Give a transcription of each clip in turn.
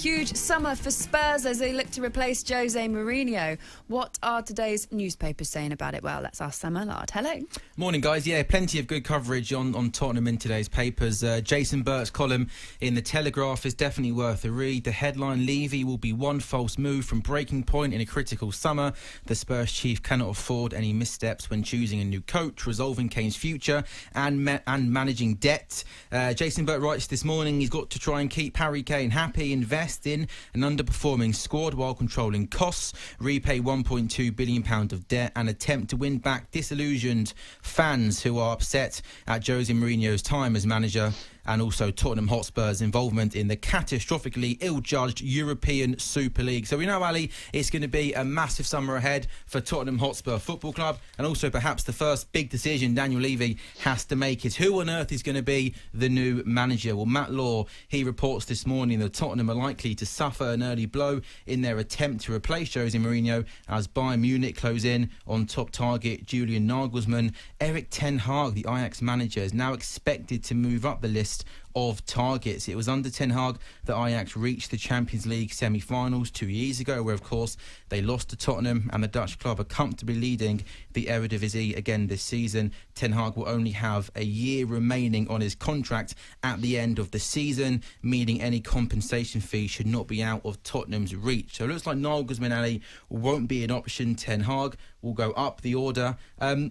huge summer for Spurs as they look to replace Jose Mourinho. What are today's newspapers saying about it? Well, let's ask Sam Allard. Hello. Morning, guys. Yeah, plenty of good coverage on Tottenham in today's papers. Jason Burt's column in The Telegraph is definitely worth a read. The headline, Levy will be one false move from breaking point in a critical summer. The Spurs chief cannot afford any missteps when choosing a new coach, resolving Kane's future and managing debt. Jason Burt writes this morning he's got to try and keep Harry Kane happy, invest in an underperforming squad while controlling costs, repay £1.2 billion of debt and attempt to win back disillusioned fans who are upset at Jose Mourinho's time as manager, and also Tottenham Hotspur's involvement in the catastrophically ill-judged European Super League. So we know, Ali, it's going to be a massive summer ahead for Tottenham Hotspur Football Club, and also perhaps the first big decision Daniel Levy has to make is who on earth is going to be the new manager. Well, Matt Law, he reports this morning that Tottenham are likely to suffer an early blow in their attempt to replace Jose Mourinho as Bayern Munich close in on top target Julian Nagelsmann. Erik ten Hag, the Ajax manager, is now expected to move up the list of targets. It was under Ten Hag that Ajax reached the Champions League semi-finals 2 years ago, where of course they lost to Tottenham, and the Dutch club are comfortably leading the Eredivisie again this season. Ten Hag will only have a year remaining on his contract at the end of the season, meaning any compensation fee should not be out of Tottenham's reach. So it looks like Nagelsmann, Ali, won't be an option. Ten Hag will go up the order.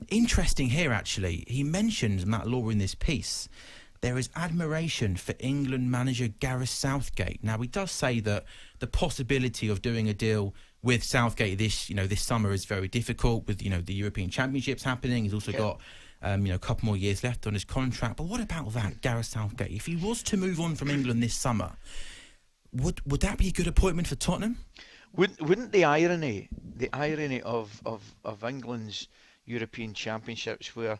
Interesting here, actually, he mentions Matt Law in this piece. There is admiration for England manager Gareth Southgate. Now, he does say that the possibility of doing a deal with Southgate this summer is very difficult with, the European Championships happening. He's also got, a couple more years left on his contract. But what about that, Gareth Southgate? If he was to move on from England this summer, would that be a good appointment for Tottenham? Wouldn't the irony of England's European Championships, where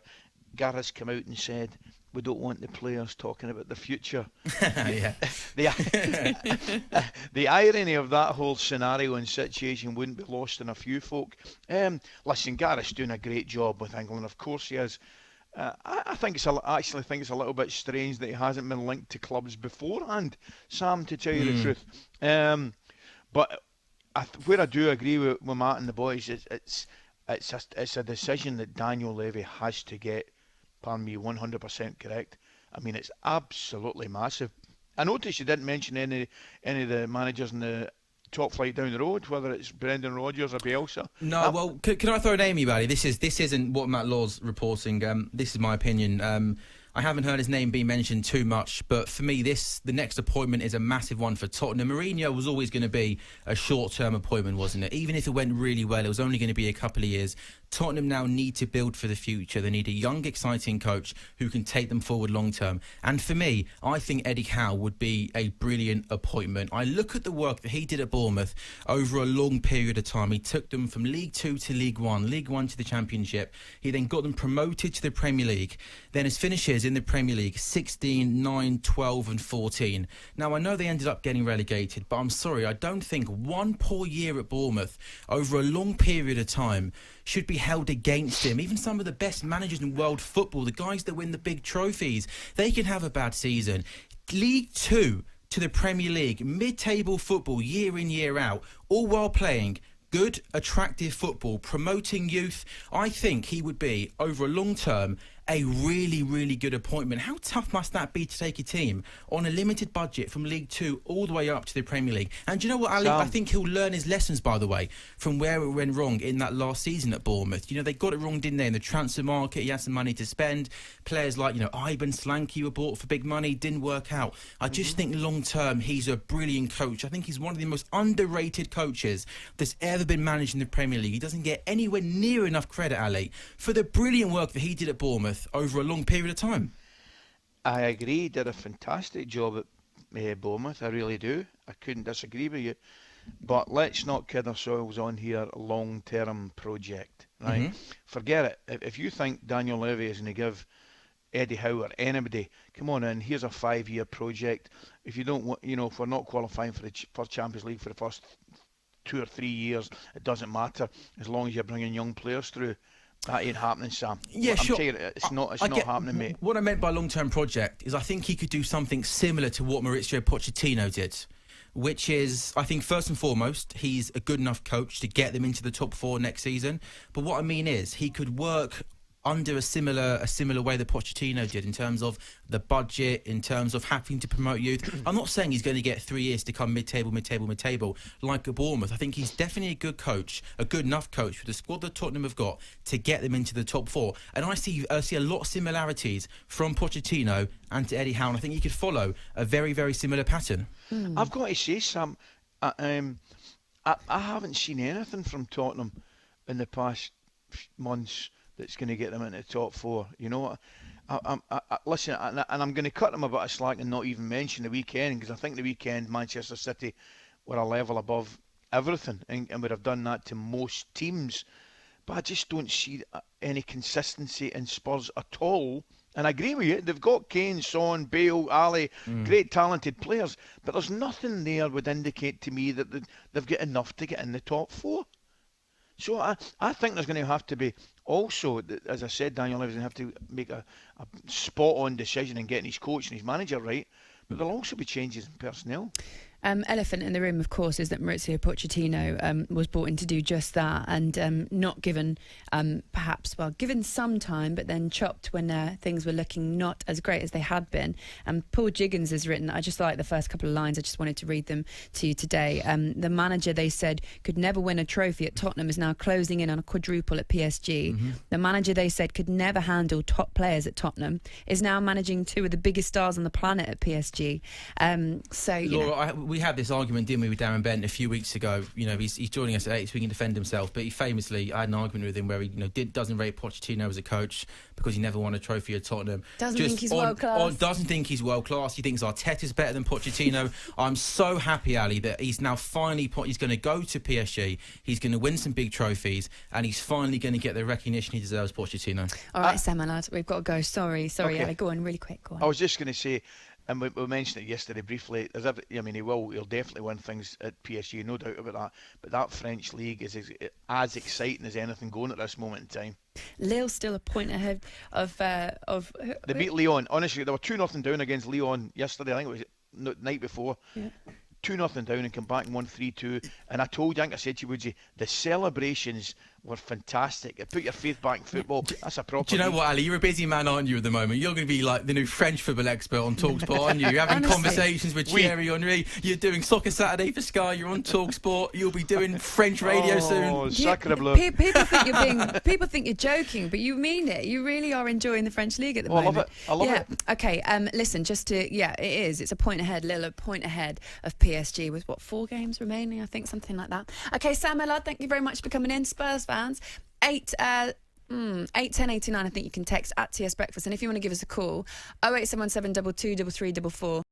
Gareth's come out and said, we don't want the players talking about the future. The irony of that whole scenario and situation wouldn't be lost on a few folk. Listen, Gareth's doing a great job with England. Of course he is. I think it's a little bit strange that he hasn't been linked to clubs beforehand, Sam, to tell you the truth. But where I do agree with Matt and the boys, it's a decision that Daniel Levy has to get, pardon me, 100% correct. I mean, it's absolutely massive. I noticed you didn't mention any of the managers in the top flight down the road, whether it's Brendan Rodgers or Bielsa. No, well, can I throw a name, Buddy? This isn't what Matt Law's reporting. This is my opinion. I haven't heard his name being mentioned too much, but for me, the next appointment is a massive one for Tottenham. Mourinho was always going to be a short-term appointment, wasn't it? Even if it went really well, it was only going to be a couple of years. Tottenham now need to build for the future. They need a young, exciting coach who can take them forward long-term. And for me, I think Eddie Howe would be a brilliant appointment. I look at the work that he did at Bournemouth over a long period of time. He took them from League 2 to League 1, League 1 to the Championship. He then got them promoted to the Premier League. Then his finishes in the Premier League, 16, 9, 12 and 14. Now, I know they ended up getting relegated, but I'm sorry, I don't think one poor year at Bournemouth over a long period of time should be held against him. Even some of the best managers in world football, the guys that win the big trophies, they can have a bad season. League 2 to the Premier League, mid-table football, year in, year out, all while playing good, attractive football, promoting youth. I think he would be, over a long term, a really, really good appointment. How tough must that be to take a team on a limited budget from League 2 all the way up to the Premier League? And do you know what, Ali? I think he'll learn his lessons, by the way, from where it went wrong in that last season at Bournemouth. They got it wrong, didn't they? In the transfer market, he had some money to spend. Players like, Ivan Slanky were bought for big money, didn't work out. I just think long term, he's a brilliant coach. I think he's one of the most underrated coaches that's ever been managed in the Premier League. He doesn't get anywhere near enough credit, Ali, for the brilliant work that he did at Bournemouth over a long period of time. I agree, he did a fantastic job at Bournemouth, I really do. I couldn't disagree with you. But let's not kid ourselves on here, long-term project, right? Forget it. If you think Daniel Levy is going to give Eddie Howe or anybody, come on in, here's a 5-year project. If you don't want, if we're not qualifying for Champions League for the first 2 or 3 years, it doesn't matter, as long as you're bringing young players through. That ain't happening, Sam. Yeah, sure. It's not happening, mate. What I meant by long-term project is I think he could do something similar to what Maurizio Pochettino did. which is, I think, first and foremost, he's a good enough coach to get them into the top 4 next season. But what I mean is, he could work under a similar way that Pochettino did in terms of the budget, in terms of having to promote youth. I'm not saying he's going to get 3 years to come mid-table like a Bournemouth. I think he's definitely a good coach, a good enough coach with the squad that Tottenham have got to get them into the top 4. And I see a lot of similarities from Pochettino and to Eddie Howe. And I think he could follow a very, very similar pattern. I've got to say, Sam, I haven't seen anything from Tottenham in the past months that's going to get them into the top 4. You know, listen, and I'm going to cut them a bit of slack and not even mention the weekend, because I think the weekend Manchester City were a level above everything and would have done that to most teams. But I just don't see any consistency in Spurs at all. And I agree with you, they've got Kane, Son, Bale, Ali, great talented players, but there's nothing there would indicate to me that they've got enough to get in the top 4. So I think there's going to have to be also, as I said, Daniel Levy's going to have to make a spot-on decision in getting his coach and his manager right, but there'll also be changes in personnel. Elephant in the room, of course, is that Mauricio Pochettino was brought in to do just that, and not given, given some time, but then chopped when things were looking not as great as they had been. Paul Jiggins has written, I just like the first couple of lines, I just wanted to read them to you today. The manager, they said, could never win a trophy at Tottenham is now closing in on a quadruple at PSG. The manager, they said, could never handle top players at Tottenham is now managing 2 of the biggest stars on the planet at PSG. We had this argument, didn't we, with Darren Bent a few weeks ago. You know, he's joining us at 8 so he can defend himself. But he famously, I had an argument with him where he, doesn't rate Pochettino as a coach because he never won a trophy at Tottenham. Doesn't think he's world class. Doesn't think he's world class. He thinks Arteta's better than Pochettino. I'm so happy, Ali, that he's now finally he's going to go to PSG. He's going to win some big trophies, and he's finally going to get the recognition he deserves, Pochettino. All right, Sam, lad, we've got to go. Sorry, okay. Ali, go on, really quick. Go on. I was just going to say, and we mentioned it yesterday briefly. He'll definitely win things at PSG, no doubt about that. But that French league is as exciting as anything going at this moment in time. Lille's still a point ahead of. They beat Lyon. Honestly, they were 2-0 down against Lyon yesterday. I think it was the night before. Yeah. 2-0 down and come back and won 3-2. And I said to you, Woodsy, the celebrations were fantastic. It put your faith back in football. That's a proper. Do you know what, Ali? You're a busy man, aren't you, at the moment? You're going to be like the new French football expert on talkSPORT, aren't you? You're having conversations with Thierry Henry. You're doing Soccer Saturday for Sky. You're on talkSPORT. You'll be doing French radio soon. Sacre bleu. People think you're joking, but you mean it. You really are enjoying the French league at the moment. I love it. Okay. Listen, it is. It's a point ahead. Lille a point ahead of PSG with 4 games remaining, I think, something like that. Okay, Sam Millard, thank you very much for coming in. Spurs fans, 810 89. I think you can text at TS Breakfast, and if you want to give us a call, 08717 223344.